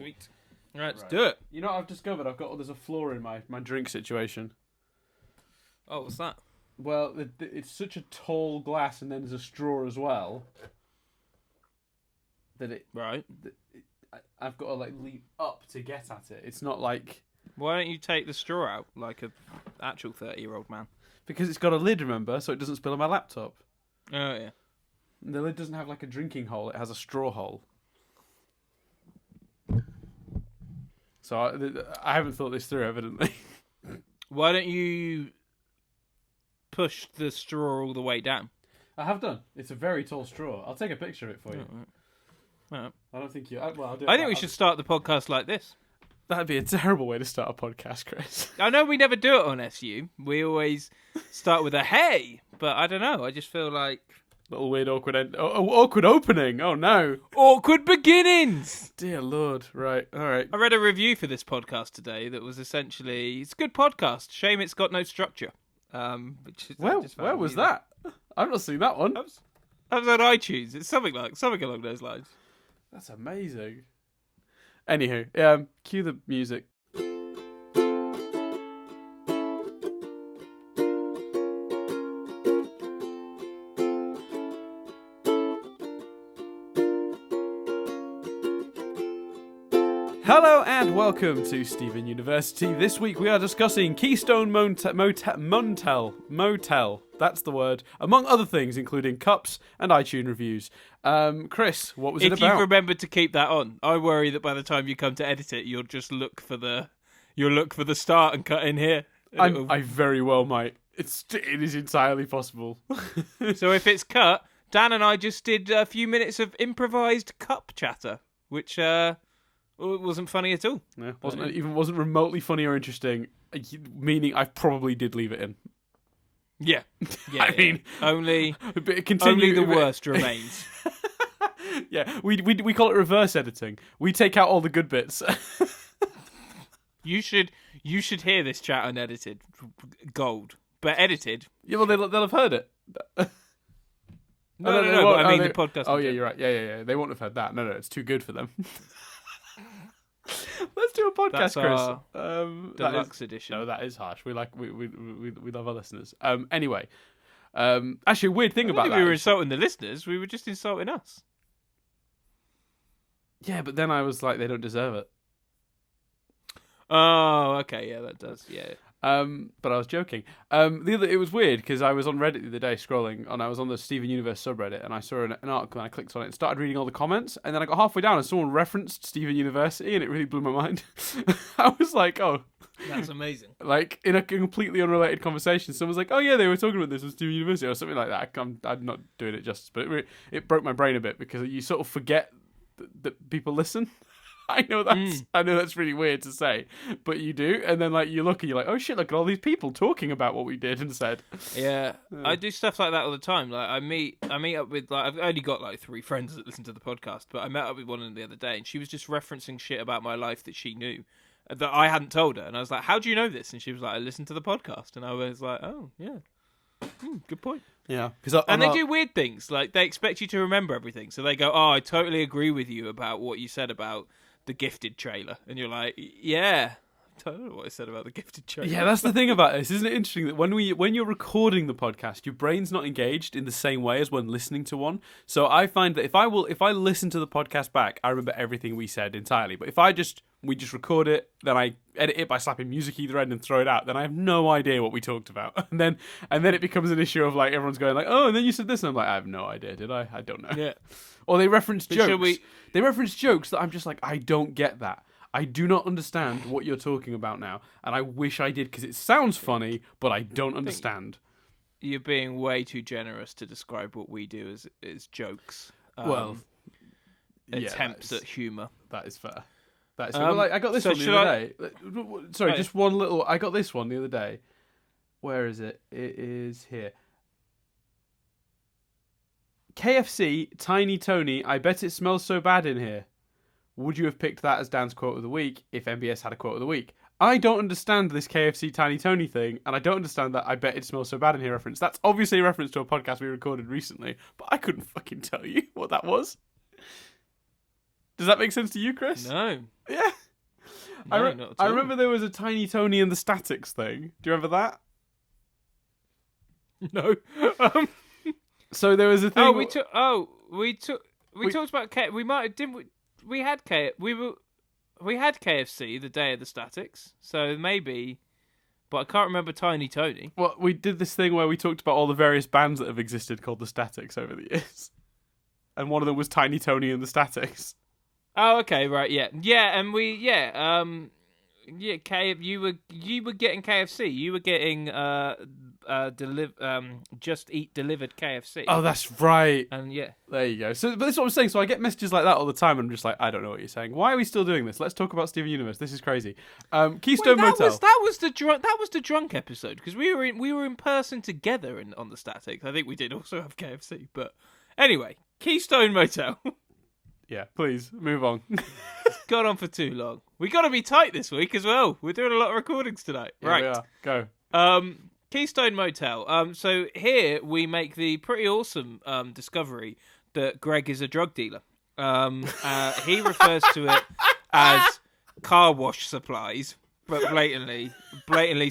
Sweet. Right, let's do it. You know what I've discovered? There's a flaw in my drink situation. Oh, what's that? Well, it's such a tall glass, and then there's a straw as well. Right. I've got to lean up to get at it. It's not like... Why don't you take the straw out like a actual 30-year-old man? Because it's got a lid, remember, so it doesn't spill on my laptop. Oh, yeah. And the lid doesn't have a drinking hole, it has a straw hole. So I haven't thought this through, evidently. Why don't you push the straw all the way down? I have done. It's a very tall straw. I'll take a picture of it for you. Right. I don't think you... Well, I'll do it. I think we should start the podcast like this. That'd be a terrible way to start a podcast, Chris. I know we never do it on SU. We always start with a hey, but I don't know. I just feel like... Little weird awkward awkward opening. Oh, no. Awkward beginnings! Dear Lord. Right, all right. I read a review for this podcast today that was essentially... It's a good podcast. Shame it's got no structure. Where was that? I've not seen that one. That was on iTunes. It's something along those lines. That's amazing. Anywho, cue the music. Hello and welcome to Stephen University. This week we are discussing Keystone Motel. That's the word. Among other things, including cups and iTunes reviews. Chris, what was it about? If you've remembered to keep that on, I worry that by the time you come to edit it, you'll just look for the start and cut in here. I very well might. It is entirely possible. So if it's cut, Dan and I just did a few minutes of improvised cup chatter, which wasn't funny at all. Yeah, wasn't remotely funny or interesting. Meaning, I probably did leave it in. Yeah. I mean, only the worst remains. Yeah, we call it reverse editing. We take out all the good bits. You should hear this chat unedited, gold, but edited. Yeah, well they'll have heard it. No. But I mean the podcast. Oh yeah, you're right. Yeah. They won't have heard that. No, it's too good for them. Let's do a podcast, Chris. Deluxe edition. No, that is harsh. We love our listeners. Anyway, actually, a weird thing about that. We were insulting the listeners. We were just insulting us. Yeah, but then I was like, they don't deserve it. Oh, okay, yeah, that does, yeah. But I was joking. It was weird because I was on Reddit the other day scrolling, and I was on the Steven Universe subreddit, and I saw an article, and I clicked on it and started reading all the comments, and then I got halfway down, and someone referenced Steven University, and it really blew my mind. I was like, oh. That's amazing. Like, in a completely unrelated conversation, someone was like, oh yeah, they were talking about this on Steven University, or something like that. I'm not doing it justice, but it broke my brain a bit, because you sort of forget that people listen. I know that's really weird to say, but you do, and then you look and you're like, oh shit, look at all these people talking about what we did and said. Yeah, I do stuff like that all the time. Like I meet up with I've only got 3 friends that listen to the podcast, but I met up with one of them the other day, and she was just referencing shit about my life that she knew that I hadn't told her, and I was like, how do you know this? And she was like, I listened to the podcast, and I was like, oh yeah, good point. Yeah, and they do weird things, like they expect you to remember everything, so they go, oh, I totally agree with you about what you said about the Gifted trailer, and you're like, yeah, I don't know what I said about the Gifted trailer. Yeah, that's the thing about this. Isn't it interesting that when you're recording the podcast, your brain's not engaged in the same way as when listening to one. So I find that if I listen to the podcast back, I remember everything we said entirely. But if we just record it, then I edit it by slapping music either end and throw it out, then I have no idea what we talked about. And then it becomes an issue of everyone's going oh, and then you said this, and I'm like, I have no idea, did I? I don't know. Yeah. Or they reference jokes. They reference jokes that I'm just like, I don't get that. I do not understand what you're talking about now, and I wish I did because it sounds funny, but I don't understand. You're being way too generous to describe what we do as jokes. Attempts at humour. That is fair. That is fair. I got this one the other day. Sorry, just one little. I got this one the other day. Where is it? It is here. KFC, Tiny Tony, I bet it smells so bad in here. Would you have picked that as Dan's quote of the week if MBS had a quote of the week? I don't understand this KFC Tiny Tony thing, and I don't understand that I bet it smells so bad in here reference. That's obviously a reference to a podcast we recorded recently, but I couldn't fucking tell you what that was. Does that make sense to you, Chris? No. Yeah. No, not at I all. remember there was a Tiny Tony and the Statics thing. Do you remember that? No. So there was a thing. We talked about we might didn't we had we had KFC the day of the Statics, so maybe, but I can't remember Tiny Tony. Well, we did this thing where we talked about all the various bands that have existed called the Statics over the years, and one of them was Tiny Tony and the Statics. Oh, okay, right, yeah, and you were getting KFC. You were getting Just Eat delivered KFC. Oh, that's right. And yeah, there you go. So, but that's what I'm saying. So I get messages like that all the time, and I'm just like, I don't know what you're saying. Why are we still doing this? Let's talk about Steven Universe. This is crazy. Keystone Motel. That was the drunk episode because we were in person together on the Statics. I think we did also have KFC, but anyway, Keystone Motel. Yeah, please move on. It's gone on for too long. We got to be tight this week as well. We're doing a lot of recordings tonight. Yeah, right. we are. Go. Keystone Motel. So here we make the pretty awesome discovery that Greg is a drug dealer. He refers to it as car wash supplies, but blatantly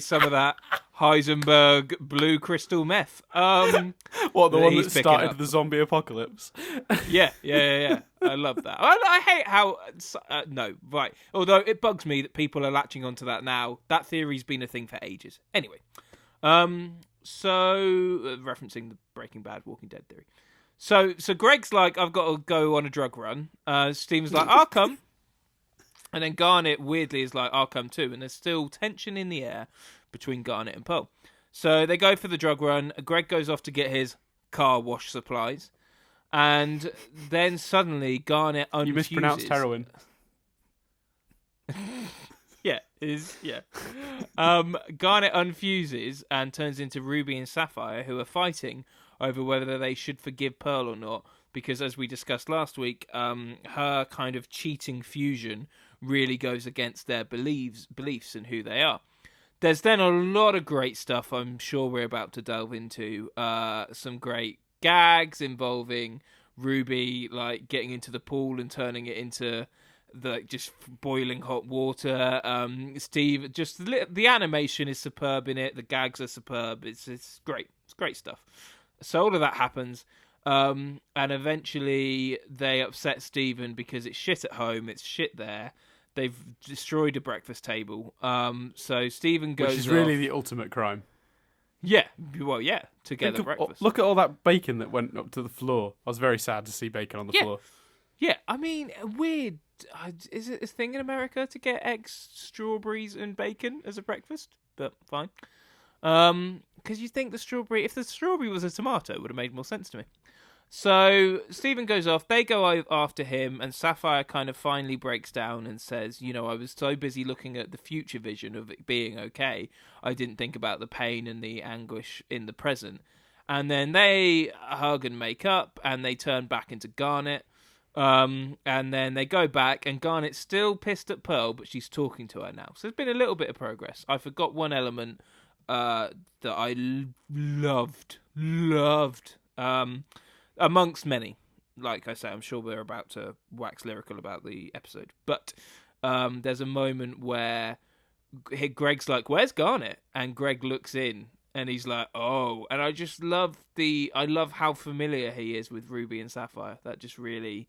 some of that Heisenberg blue crystal meth. What, the one that started the zombie apocalypse? Yeah. I love that. I hate how... no, right. Although it bugs me that people are latching onto that now. That theory's been a thing for ages. Anyway. Referencing the Breaking Bad Walking Dead theory. So Greg's like, I've got to go on a drug run. Steven's like, I'll come. And then Garnet weirdly is like, I'll come too. And there's still tension in the air between Garnet and Pearl. So they go for the drug run. Greg goes off to get his car wash supplies. And then suddenly Garnet unfuses. You mispronounced heroin. Garnet unfuses and turns into Ruby and Sapphire, who are fighting over whether they should forgive Pearl or not. Because as we discussed last week, her kind of cheating fusion really goes against their beliefs and who they are. There's then a lot of great stuff I'm sure we're about to delve into. Some great gags involving Ruby like getting into the pool and turning it into just boiling hot water. Steve, just the animation is superb in it. The gags are superb. It's great. It's great stuff. So all of that happens. And eventually they upset Steven because it's shit at home, it's shit there. They've destroyed a breakfast table. So Steven goes, which is really the ultimate crime. Yeah, well, yeah, together breakfast. Look at all that bacon that went up to the floor. I was very sad to see bacon on the floor. Yeah, I mean, weird. Is it a thing in America to get eggs, strawberries, and bacon as a breakfast? But fine. Because you think if the strawberry was a tomato, it would have made more sense to me. So Steven goes off, they go after him, and Sapphire kind of finally breaks down and says, I was so busy looking at the future vision of it being okay, I didn't think about the pain and the anguish in the present. And then they hug and make up, and they turn back into Garnet. And then they go back, and Garnet's still pissed at Pearl, but she's talking to her now. So there's been a little bit of progress. I forgot one element that I loved. Amongst many. Like I say, I'm sure we're about to wax lyrical about the episode. But there's a moment where Greg's like, where's Garnet? And Greg looks in and he's like, oh. And I just love how familiar he is with Ruby and Sapphire. That just really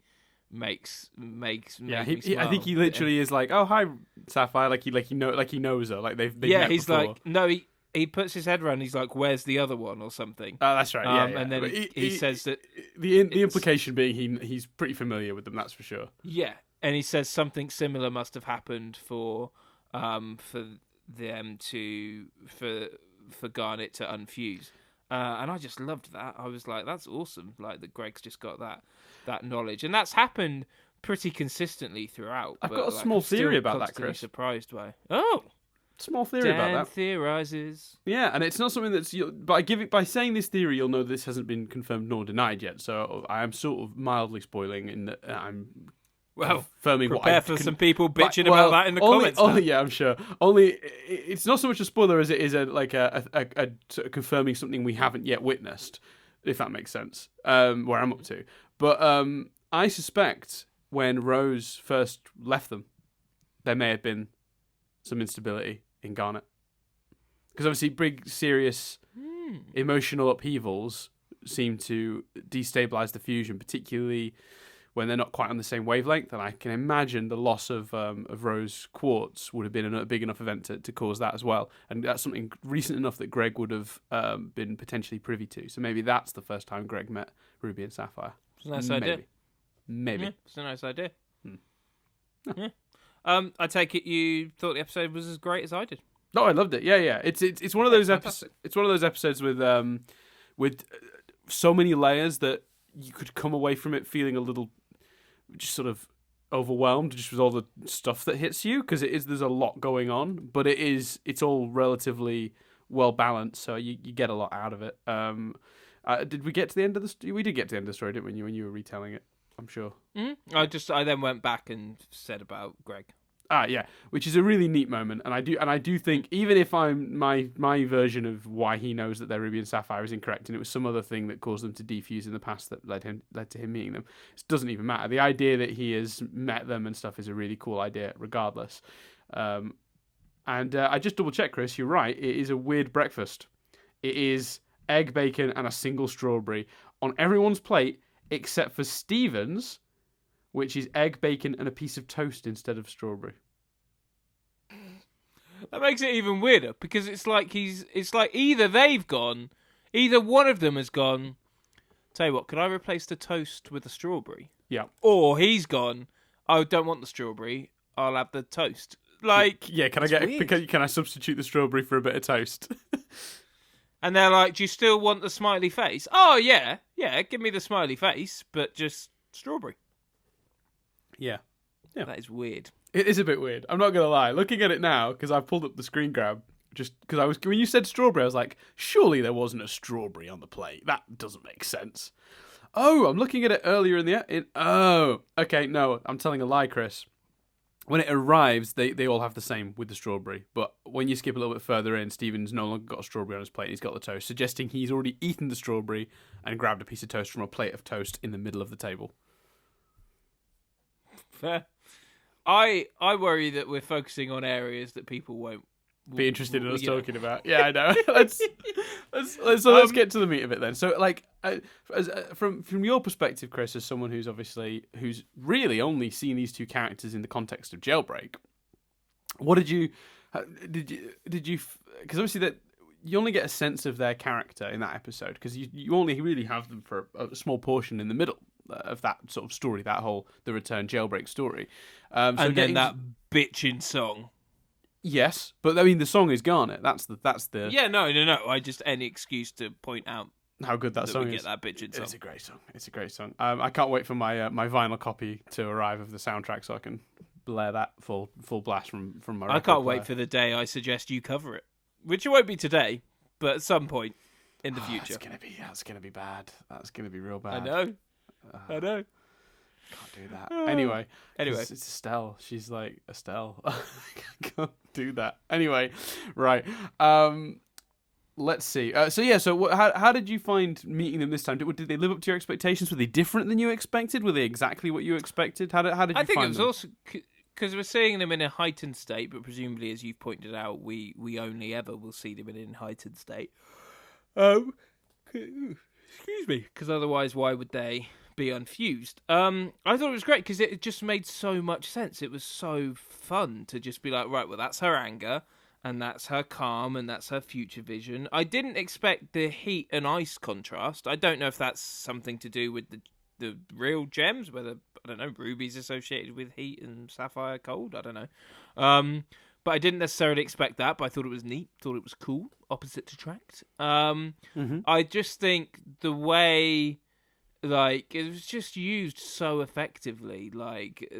makes me smile. I think he literally is like, oh, hi, Sapphire. Like he knows her. Like they've met he's before. like, no, he puts his head around and he's like, where's the other one or something? Oh, that's right. Yeah. And then he says that... The implication being he's pretty familiar with them, that's for sure. Yeah. And he says something similar must have happened for them for Garnet to unfuse. And I just loved that. I was like, that's awesome. Like that Greg's just got that knowledge. And that's happened pretty consistently throughout. I've got a small theory about that, Chris. Surprised by. Oh! Small theory about that. Theorizes. Yeah, and it's not something that's... By saying this theory, you'll know this hasn't been confirmed nor denied yet, so I am sort of mildly spoiling in that I'm confirming what I... Prepare for some people bitching about that in the comments. Yeah, I'm sure. Only, it's not so much a spoiler as it is a sort of confirming something we haven't yet witnessed, if that makes sense, where I'm up to. But I suspect when Rose first left them, there may have been some instability in Garnet. Because obviously big, serious emotional upheavals seem to destabilize the fusion, particularly when they're not quite on the same wavelength. And I can imagine the loss of Rose Quartz would have been a big enough event to cause that as well. And that's something recent enough that Greg would have been potentially privy to. So maybe that's the first time Greg met Ruby and Sapphire. It's a nice idea. Maybe. Yeah, it's a nice idea. Oh. Yeah. I take it you thought the episode was as great as I did. No, I loved it. Yeah. It's one of those episodes. It's one of those episodes with so many layers that you could come away from it feeling a little just sort of overwhelmed just with all the stuff that hits you, because there's a lot going on, but it's all relatively well balanced, so you get a lot out of it. Did we get to the end of the story? We did get to the end of the story, didn't we, when you were retelling it? I'm sure. Mm-hmm. I then went back and said about Greg. Yeah, which is a really neat moment, and I do think, even if I'm my version of why he knows that they're Ruby and Sapphire is incorrect, and it was some other thing that caused them to defuse in the past that led to him meeting them, it doesn't even matter. The idea that he has met them and stuff is a really cool idea, regardless. And I just double checked, Chris. You're right. It is a weird breakfast. It is egg, bacon, and a single strawberry on everyone's plate except for Steven's, which is egg, bacon, and a piece of toast instead of strawberry. That makes it even weirder, because it's like either one of them has gone, tell you what, can I replace the toast with a strawberry? Yeah. Or he's gone, I don't want the strawberry, I'll have the toast. Like, yeah, can I substitute the strawberry for a bit of toast? And they're like, do you still want the smiley face? Oh, yeah, give me the smiley face, but just strawberry. Yeah. That is weird. It is a bit weird. I'm not going to lie. Looking at it now, because I've pulled up the screen grab, just because when you said strawberry, I was like, surely there wasn't a strawberry on the plate. That doesn't make sense. Oh, I'm looking at it earlier okay, no, I'm telling a lie, Chris. When it arrives, they all have the same with the strawberry. But when you skip a little bit further in, Steven's no longer got a strawberry on his plate. He's got the toast, suggesting he's already eaten the strawberry and grabbed a piece of toast from a plate of toast in the middle of the table. Fair. I worry that we're focusing on areers that people won't be interested in us talking about. Yeah, I know. Let's get to the meat of it then. So, like, from your perspective, Chris, as someone who's really only seen these two characters in the context of Jailbreak, what did you because obviously that you only get a sense of their character in that episode, because you only really have them for a small portion in the middle of that sort of story, the return Jailbreak story, and then that bitchin' song. Yes, but I mean the song is Garnet. That's the. Yeah, no. I just any excuse to point out how good that song we is. Get that bitchin' song. It's a great song. I can't wait for my vinyl copy to arrive of the soundtrack so I can blare that full blast from my. I can't wait for the day I suggest you cover it, which it won't be today, but at some point in the future. That's gonna be bad. That's gonna be real bad. I know. Can't do that. Anyway, it's Estelle. She's like Estelle. I can't do that. Anyway, right. Let's see. How did you find meeting them this time? Did they live up to your expectations? Were they different than you expected? Were they exactly what you expected? How did you find them? I think it was also because we're seeing them in a heightened state, but presumably, as you've pointed out, we only ever will see them in a heightened state. Excuse me, because otherwise, why would they be unfused? I thought it was great because it just made so much sense. It was so fun to just be like, right, well, that's her anger, and that's her calm, and that's her future vision. I didn't expect the heat and ice contrast. I don't know if that's something to do with the real gems, whether, I don't know, Ruby's associated with heat and Sapphire cold. I don't know. But I didn't necessarily expect that, but I thought it was neat, thought it was cool, opposite to Tract. I just think the way, like, it was just used so effectively, like,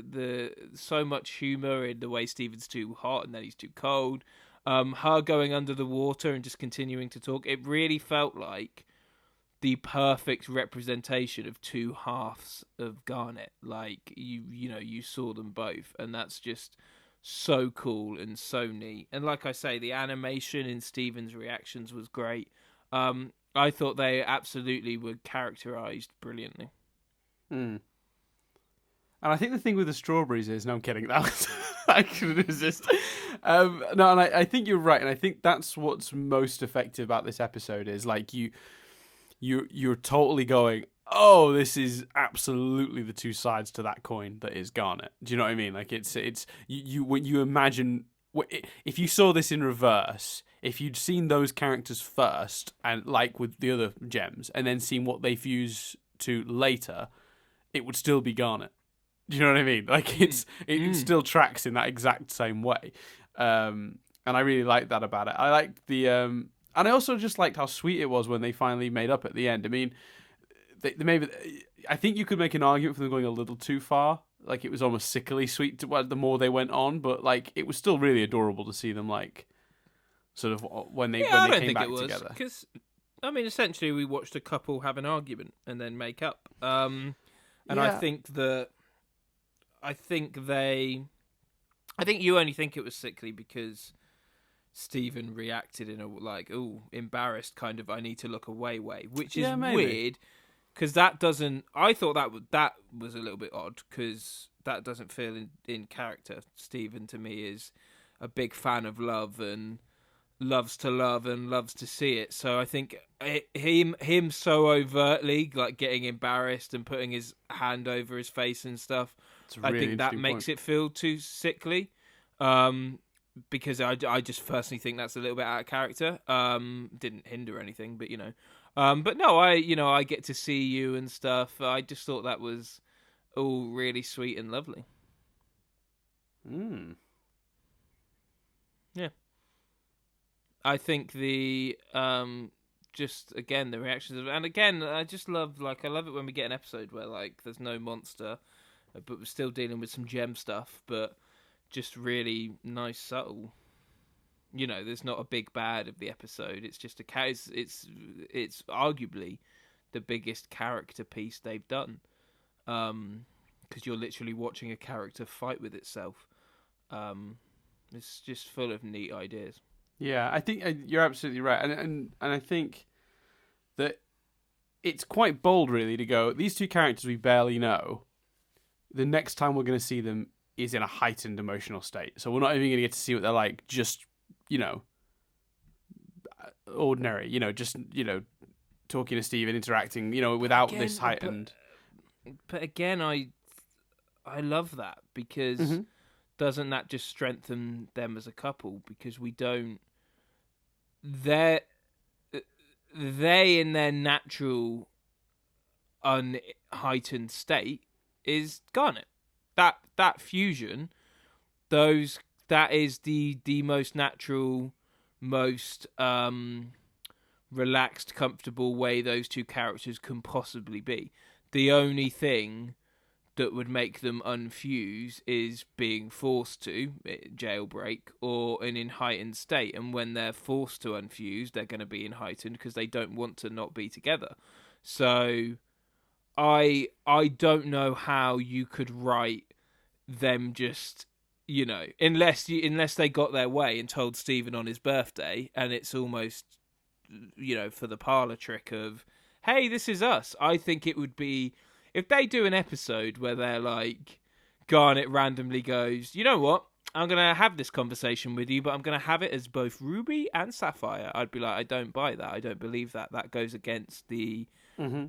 so much humour in the way Steven's too hot and then he's too cold, her going under the water and just continuing to talk. It really felt like the perfect representation of two halves of Garnet. Like, you saw them both, and that's just so cool and so neat. And like I say, the animation in Steven's reactions was great. I thought they absolutely were characterized brilliantly. And I think the thing with the strawberries is, no, I'm kidding. That I couldn't resist. No, and I think you're right, and I think that's what's most effective about this episode is like you're totally going, oh, this is absolutely the two sides to that coin that is Garnet. Do you know what I mean? Like it's you when you imagine if you saw this in reverse, if you'd seen those characters first and like with the other gems, and then seen what they fuse to later, it would still be Garnet. Do you know what I mean? Like it still tracks in that exact same way, and I really like that about it. I liked the and I also just liked how sweet it was when they finally made up at the end. I mean, they maybe I think you could make an argument for them going a little too far. Like it was almost sickly sweet the more they went on, but like it was still really adorable to see them like sort of when they came back together. Because I mean, essentially, we watched a couple have an argument and then make up. And I think you only think it was sickly because Stephen reacted in a like, oh, embarrassed kind of, I need to look away way, which is weird because that doesn't. I thought that was a little bit odd because that doesn't feel in character. Stephen to me is a big fan of love and loves to love and loves to see it. So I think him so overtly like getting embarrassed and putting his hand over his face and stuff. I think that makes it feel too sickly. Because I just personally think that's a little bit out of character. Didn't hinder anything, but but no, I get to see you and stuff. I just thought that was all really sweet and lovely. Yeah. I think the just again the reactions and again I just love I love it when we get an episode where like there's no monster, but we're still dealing with some gem stuff, but just really nice, subtle. There's not a big bad of the episode. It's just it's arguably the biggest character piece they've done, because you're literally watching a character fight with itself. It's just full of neat ideas. Yeah, I think you're absolutely right, and I think that it's quite bold, really, to go. These two characters we barely know. The next time we're going to see them is in a heightened emotional state, so we're not even going to get to see what they're like. Just ordinary. Just talking to Steve and interacting. Without this heightened. But again, I love that because doesn't that just strengthen them as a couple? Because we don't. They in their natural unheightened state is Garnet. That fusion, that is the most natural, most relaxed, comfortable way those two characters can possibly be. The only thing that would make them unfuse is being forced to jailbreak or in heightened state, and when they're forced to unfuse, they're going to be in heightened because they don't want to not be together. So I don't know how you could write them just unless they got their way and told Stephen on his birthday, and it's almost for the parlor trick of, hey, this is us. I think it would be if they do an episode where they're like, Garnet randomly goes, you know what? I'm going to have this conversation with you, but I'm going to have it as both Ruby and Sapphire. I'd be like, I don't buy that. I don't believe that. That goes against the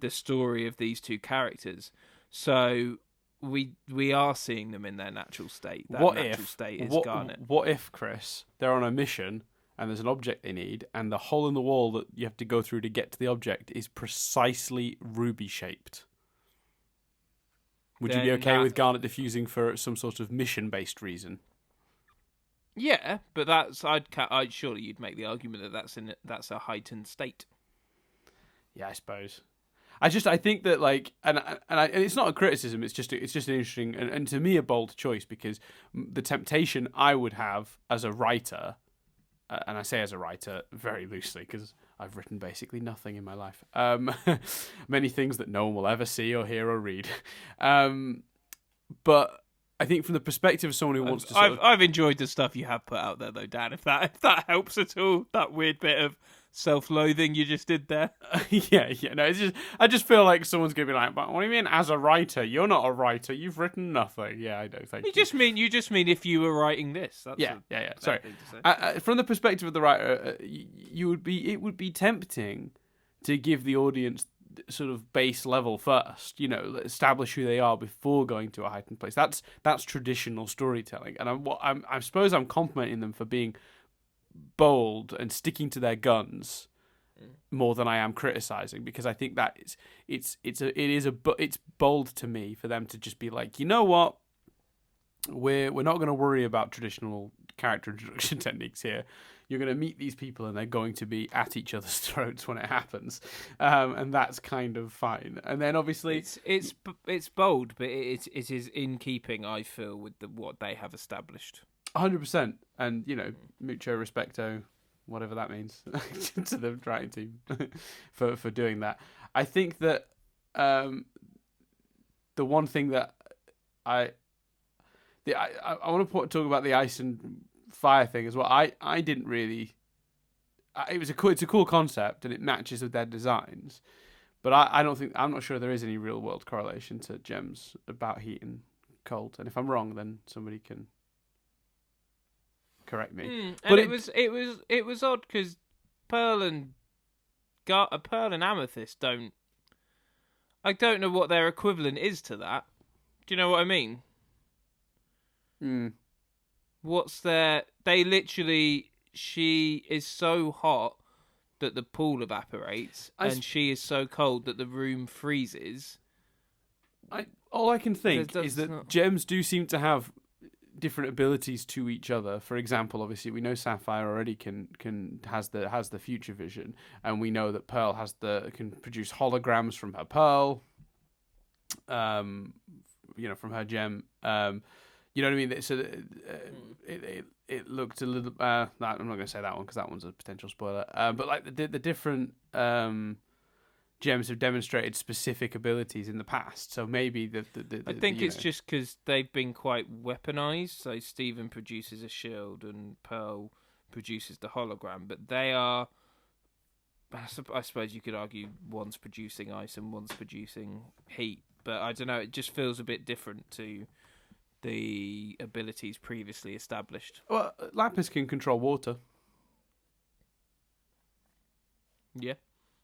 story of these two characters. So we are seeing them in their natural state. That state is Garnet. What if, Chris, they're on a mission and there's an object they need, and the hole in the wall that you have to go through to get to the object is precisely Ruby-shaped? Would you be okay with Garnet diffusing for some sort of mission-based reason? Yeah, but I'd surely you'd make the argument that that's a heightened state. Yeah, I suppose. I think that and it's not a criticism. It's just an interesting and to me a bold choice, because the temptation I would have as a writer, and I say as a writer very loosely because I've written basically nothing in my life. Many things that no one will ever see or hear or read. But I think from the perspective of someone who wants to sort of... I've enjoyed the stuff you have put out there, though, Dan. If that helps at all, that weird bit of self-loathing you just did there. yeah. No, it's just I just feel like someone's gonna be like, "But what do you mean as a writer? You're not a writer. You've written nothing." Yeah, I know. Thank you. You just mean if you were writing this. That's Yeah. Sorry. thing to say. From the perspective of the writer, it would be tempting to give the audience sort of base level first, establish who they are before going to a heightened place. That's traditional storytelling, and I suppose I'm complimenting them for being bold and sticking to their guns more than I am criticizing, because I think that it's bold to me for them to just be like, you know what, we're not going to worry about traditional character introduction techniques here. You're going to meet these people and they're going to be at each other's throats when it happens, and that's kind of fine. And then obviously it's bold, but it is in keeping, I feel, with what they have established. 100%, and mucho respecto, whatever that means, to the writing team for doing that. I think that the one thing that I want to talk about the ice and fire thing as well. I didn't really. It's a cool concept and it matches with their designs, but I'm not sure there is any real world correlation to gems about heat and cold. And if I'm wrong, then somebody can correct me. But it was odd because Pearl and Amethyst don't. I don't know what their equivalent is to that. Do you know what I mean? What's their? They literally. She is so hot that the pool evaporates, and she is so cold that the room freezes. All I can think is that gems do seem to have different abilities to each other. For example, obviously we know Sapphire already has the future vision, and we know that Pearl can produce holograms from her pearl, from her gem. You know what I mean? So it looked a little. I'm not going to say that one because that one's a potential spoiler. But like the different gems have demonstrated specific abilities in the past. So maybe I think it's just because they've been quite weaponized. So Steven produces a shield and Pearl produces the hologram, but they are. I suppose you could argue one's producing ice and one's producing heat, but I don't know. It just feels a bit different to the abilities previously established. Well, Lapis can control water. Yeah,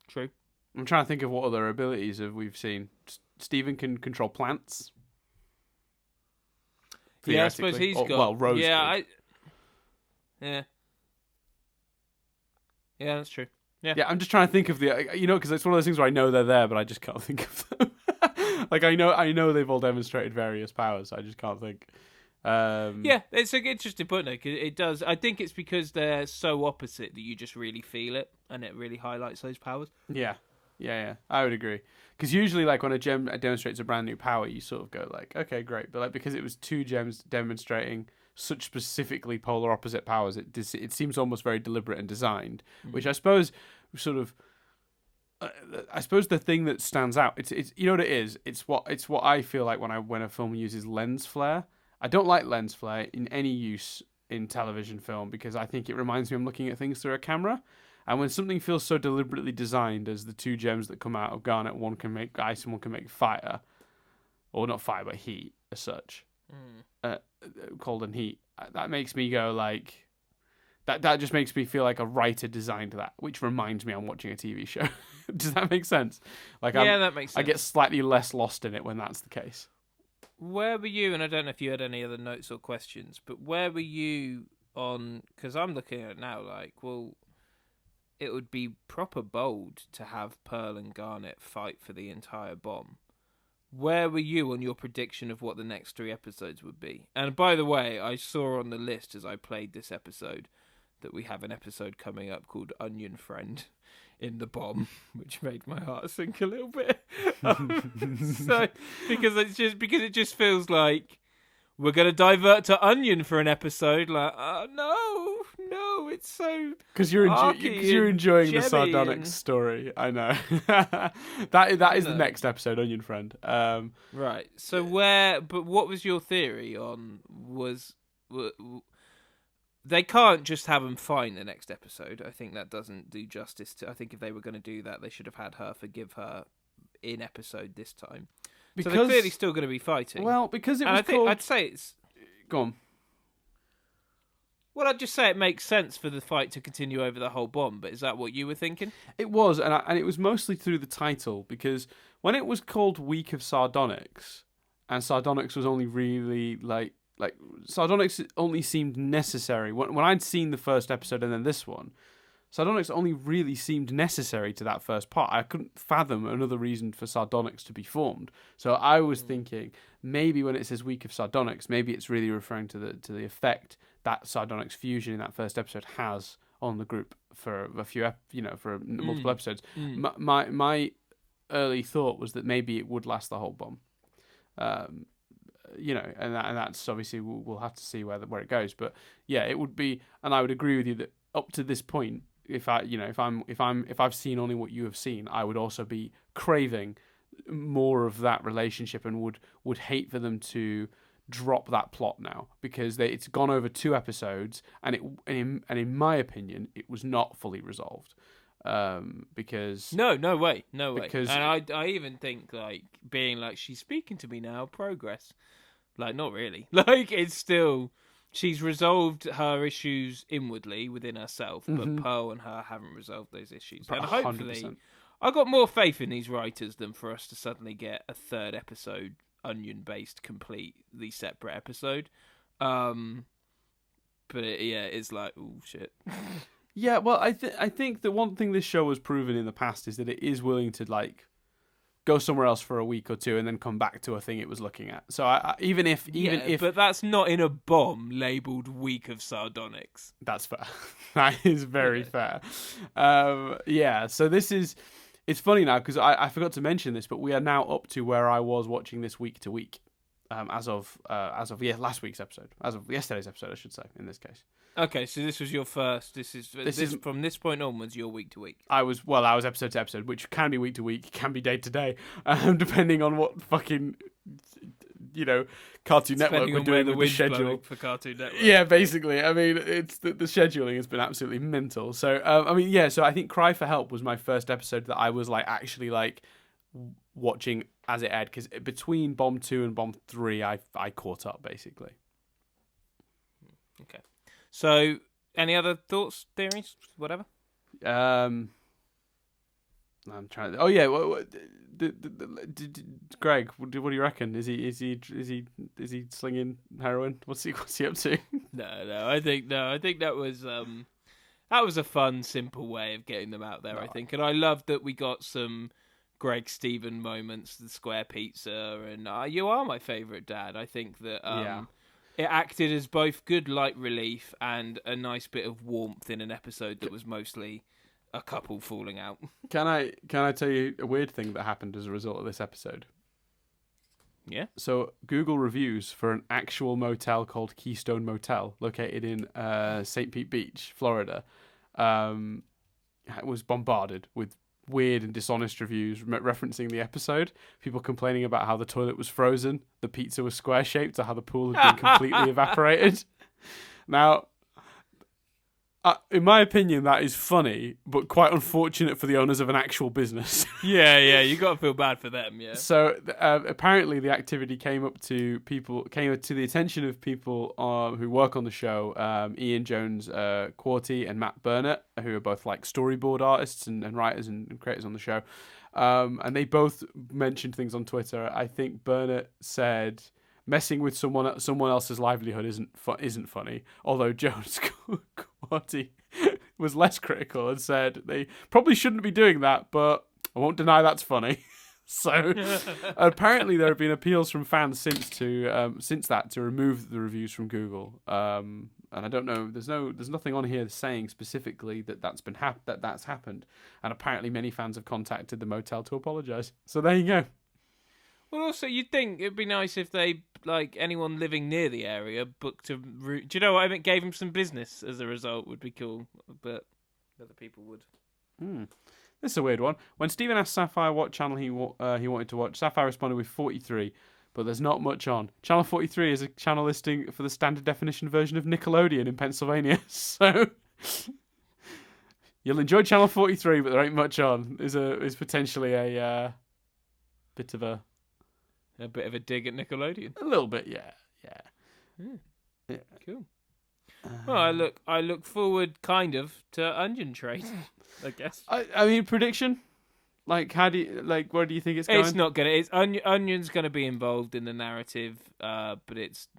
true. I'm trying to think of what other abilities we've seen. Steven can control plants. Yeah, I suppose he's got. Well, Rose. Yeah, Yeah, that's true. Yeah, I'm just trying to think of because it's one of those things where I know they're there, but I just can't think of them. Like I know they've all demonstrated various powers. I just can't think. Yeah, it's an interesting point. It does. I think it's because they're so opposite that you just really feel it, and it really highlights those powers. Yeah. I would agree. Because usually, like when a gem demonstrates a brand new power, you sort of go like, okay, great. But like because it was two gems demonstrating such specifically polar opposite powers, it seems almost very deliberate and designed. Which I suppose sort of. I suppose the thing that stands out, it's you know what it is. It's what I feel like when a film uses lens flare. I don't like lens flare in any use in television film because I think it reminds me I'm looking at things through a camera. And when something feels so deliberately designed as the two gems that come out of garnet, one can make ice and one can make fire, or not fire but heat as such, cold and heat. That makes me go like. That just makes me feel like a writer designed that, which reminds me I'm watching a TV show. Does that make sense? That makes sense. I get slightly less lost in it when that's the case. Where were you, and I don't know if you had any other notes or questions, but where were you on, because I'm looking at it now like, well, it would be proper bold to have Pearl and Garnet fight for the entire bomb. Where were you on your prediction of what the next 3 episodes would be? And by the way, I saw on the list as I played this episode that we have an episode coming up called Onion Friend in the bomb, which made my heart sink a little bit. So because it just feels like we're going to divert to Onion for an episode. Like, no, it's so because you're arky and enjoying the gemmy sardonic and- story. I know. that is the know. next episode, Onion Friend. Right. So but what was your theory on they can't just have them fine the next episode. I think that doesn't do justice to. I think if they were going to do that, they should have had her forgive her in episode this time. So they're clearly still going to be fighting. Well, because I'd say it's. Go on. Well, I'd just say it makes sense for the fight to continue over the whole bomb. But is that what you were thinking? It was, and it was mostly through the title, because when it was called Week of Sardonyx, and Sardonyx was only really like Sardonyx only seemed necessary when I'd seen the first episode and then this one. Sardonyx only really seemed necessary to that first part. I couldn't fathom another reason for Sardonyx to be formed. So I was thinking maybe when it says Week of Sardonyx, maybe it's really referring to the effect that Sardonyx fusion in that first episode has on the group for a few, for multiple episodes. My early thought was that maybe it would last the whole bomb. And that's obviously we'll have to see where it goes. But yeah, it would be, and I would agree with you that up to this point, if I've seen only what you have seen, I would also be craving more of that relationship and would hate for them to drop that plot now, because it's gone over 2 episodes and in my opinion it was not fully resolved. Because no way. Because and I even think like being like she's speaking to me now, progress. Like not really. Like it's still she's resolved her issues inwardly within herself, but Pearl and her haven't resolved those issues. And hopefully, 100%. I got more faith in these writers than for us to suddenly get a 3rd episode Onion-based, completely separate episode. But it's like, oh shit. Yeah, well, I think the one thing this show has proven in the past is that it is willing to like go somewhere else for a week or 2 and then come back to a thing it was looking at. So even if but that's not in a bomb labeled Week of Sardonyx. That's fair. That is very fair. So this is. It's funny now because I forgot to mention this, but we are now up to where I was watching this week to week, as of last week's episode, as of yesterday's episode, I should say in this case. Okay, so this was your first. This is from this point onwards, your week to week. I was episode to episode, which can be week to week, can be day to day, depending on what fucking Cartoon Network were doing with the schedule for Cartoon Network. Yeah, basically. I mean, it's the scheduling has been absolutely mental. So so I think Cry for Help was my first episode that I was like actually like watching as it aired, because between Bomb 2 and Bomb 3, I caught up basically. Okay. So, any other thoughts, theories, whatever? I'm trying to. Oh yeah. Greg, what do you reckon? Is he slinging heroin? What's he up to? No. I think that was a fun, simple way of getting them out there. No. I think, and I loved that we got some Greg Stephen moments, the square pizza, and you are my favorite dad. I think that it acted as both good light relief and a nice bit of warmth in an episode that was mostly a couple falling out. Can I tell you a weird thing that happened as a result of this episode? Yeah. So Google reviews for an actual motel called Keystone Motel, located in St. Pete Beach, Florida, was bombarded with weird and dishonest reviews referencing the episode. People complaining about how the toilet was frozen, the pizza was square-shaped, or how the pool had been completely evaporated. Now, in my opinion, that is funny, but quite unfortunate for the owners of an actual business. Yeah, you got to feel bad for them, yeah. So apparently the activity came to the attention of people who work on the show, Ian Jones Quarty and Matt Burnett, who are both like storyboard artists and writers and creators on the show. And they both mentioned things on Twitter. I think Burnett said messing with someone else's livelihood isn't funny. Although Jones Quarty was less critical and said they probably shouldn't be doing that, but I won't deny that's funny. So apparently there have been appeals from fans since that to remove the reviews from Google. And I don't know. There's nothing on here saying specifically that that's happened. And apparently many fans have contacted the motel to apologise. So there you go. Well, also, you'd think it'd be nice if they, like, anyone living near the area booked a route. Do you know what I mean? Gave them some business as a result would be cool, but other people would. This is a weird one. When Stephen asked Sapphire what channel he wanted to watch, Sapphire responded with 43, but there's not much on. Channel 43 is a channel listing for the standard definition version of Nickelodeon in Pennsylvania, so you'll enjoy Channel 43, but there ain't much on. Is potentially a bit of a dig at Nickelodeon. A little bit, yeah. Cool. Well, I look forward kind of to Onion Trade, I guess. I mean, prediction. Like, where do you think it's going? It's not gonna. It's Onion's gonna be involved in the narrative, but it's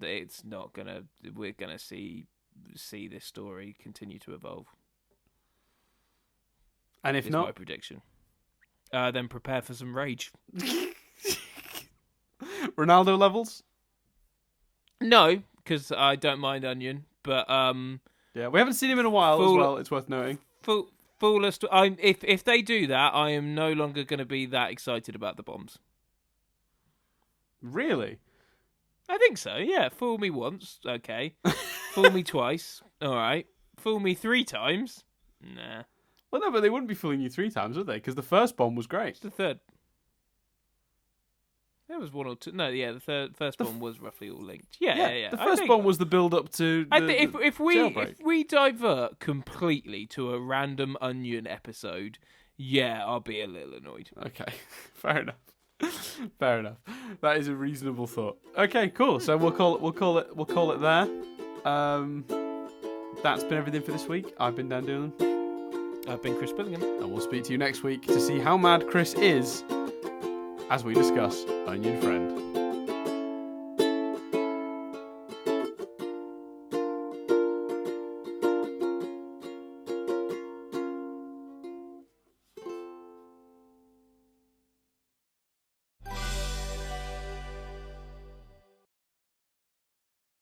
not gonna. We're gonna see this story continue to evolve. And if not, my prediction. Then prepare for some rage. Ronaldo levels? No, because I don't mind Onion, but yeah, we haven't seen him in a while as well. It's worth noting. Fool us. If they do that, I am no longer going to be that excited about the bombs. Really? I think so. Yeah, fool me once, okay. Fool me twice, all right. Fool me 3 times, nah. Well, no, but they wouldn't be fooling you 3 times, would they? Because the first bomb was great. It's the third. There was 1 or 2. No, yeah, the first one was roughly all linked. Yeah. The first bomb was the build-up to. I think if we divert completely to a random Onion episode, yeah, I'll be a little annoyed. Okay, fair enough. Fair enough. That is a reasonable thought. Okay, cool. So we'll call it there. That's been everything for this week. I've been Dan Doolan. I've been Chris Billingham. And we'll speak to you next week to see how mad Chris is as we discuss Onion Friend.